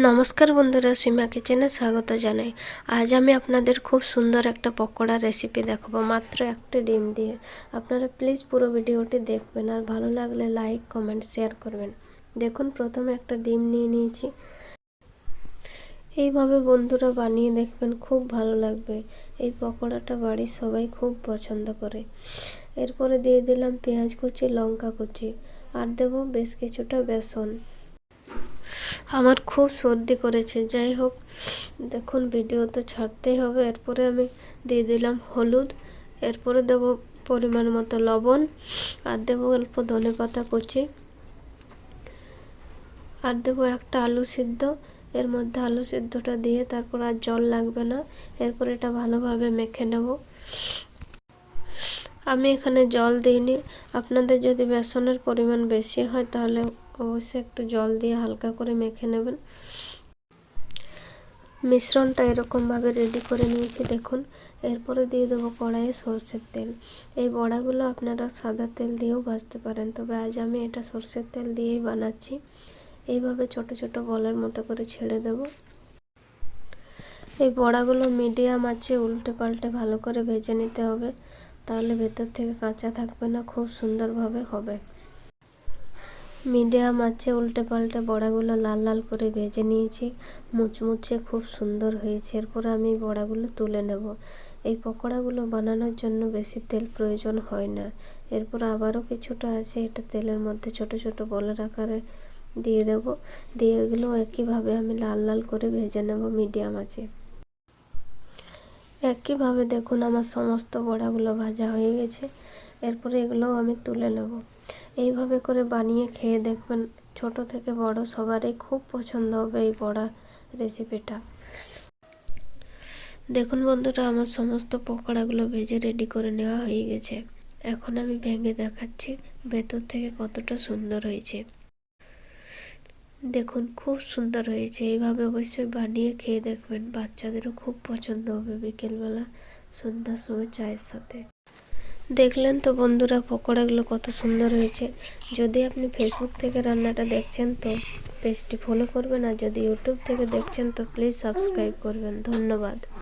নমস্কার বন্ধুরা, সীমা কিচেনে স্বাগত জানাই। আজ আমি আপনাদের খুব সুন্দর একটা পকোড়া রেসিপি দেখাবো মাত্র একটা ডিম দিয়ে। আপনারা প্লিজ পুরো ভিডিওটি দেখবেন আর ভালো লাগলে লাইক কমেন্ট শেয়ার করবেন। দেখুন, প্রথমে একটা ডিম নিয়ে নিয়েছি। এইভাবে বন্ধুরা বানিয়ে দেখবেন, খুব ভালো লাগবে। এই পকোড়াটা বাড়ির সবাই খুব পছন্দ করে। এরপরে দিয়ে দিলাম পেঁয়াজ কুচি, লঙ্কা কুচি আর দেবো বেশ কিছুটা বেসন। আমার খুব সর্দি করেছে, যাই হোক দেখুন ভিডিও তো ছাড়তেই হবে। এরপরে আমি দিয়ে দিলাম হলুদ, এরপরে দেব পরিমাণ মতো লবণ আর দেবো অল্প ধনেপাতা কুচি আর দেবো একটা আলু সিদ্ধ। এর মধ্যে আলু সিদ্ধটা দিয়ে তারপর আর জল লাগবে না। এরপর এটা ভালোভাবে মেখে নেব। আমি এখানে জল দিইনি। আপনাদের যদি বেসনের পরিমাণ বেশি হয় তাহলে অবশ্যই একটু জল দিয়ে হালকা করে মেখে নেবেন। মিশ্রণটা এরকমভাবে রেডি করে নিয়েছি দেখুন। এরপরে দিয়ে দেবো কড়াইয়ে সরষের তেল। এই বড়াগুলো আপনারা সাদা তেল দিয়েও ভাজতে পারেন, তবে আজ আমি এটা সরষের তেল দিয়েই বানাচ্ছি। এইভাবে ছোট ছোট বলের মতো করে ছেড়ে দেব। এই বড়াগুলো মিডিয়াম আঁচে উল্টে পাল্টে ভালো করে ভেজে নিতে হবে, তাহলে ভেতর থেকে কাঁচা থাকবে না, খুব সুন্দরভাবে হবে। মিডিয়াম আঁচে উল্টে পাল্টে বড়াগুলো লাল লাল করে ভেজে নিয়েছি, মুচমুচে খুব সুন্দর হয়েছে। এরপরে আমি বড়াগুলো তুলে নেব। এই পকোড়াগুলো বানানোর জন্য বেশি তেল প্রয়োজন হয় না। এরপর আবারও কিছুটা আছে, এটা তেলের মধ্যে ছোট ছোট বলের আকারে দিয়ে দেব। দিয়ে এগুলো একইভাবে আমি লাল লাল করে ভেজে নেব মিডিয়াম আঁচে। একইভাবে দেখুন আমার সমস্ত বড়াগুলো ভাজা হয়ে গেছে। এরপরে এগুলোও আমি তুলে নেব। এইভাবে করে বানিয়ে খেয়ে দেখবেন, ছোট থেকে বড় সবারই খুব পছন্দ হবে এই বড়া রেসিপিটা। দেখুন বন্ধুরা, আমার সমস্ত পকোড়াগুলো ভেজে রেডি করে নেওয়া হয়ে গেছে। এখন আমি ভেঙে দেখাচ্ছি ভেতর থেকে কতটা সুন্দর হয়েছে। দেখুন খুব সুন্দর হয়েছে। এইভাবে অবশ্যই বানিয়ে খেয়ে দেখবেন, বাচ্চাদেরও খুব পছন্দ হবে বিকেলবেলা সন্ধ্যার সময় চায়ের সাথে। দেখলেন তো বন্ধুরা পকোড়াগুলো কত সুন্দর হয়েছে। যদি আপনি ফেসবুক থেকে রান্নাটা দেখছেন তো পেজটি ফলো করবেন, আর যদি ইউটিউব থেকে দেখছেন তো প্লিজ সাবস্ক্রাইব করবেন। ধন্যবাদ।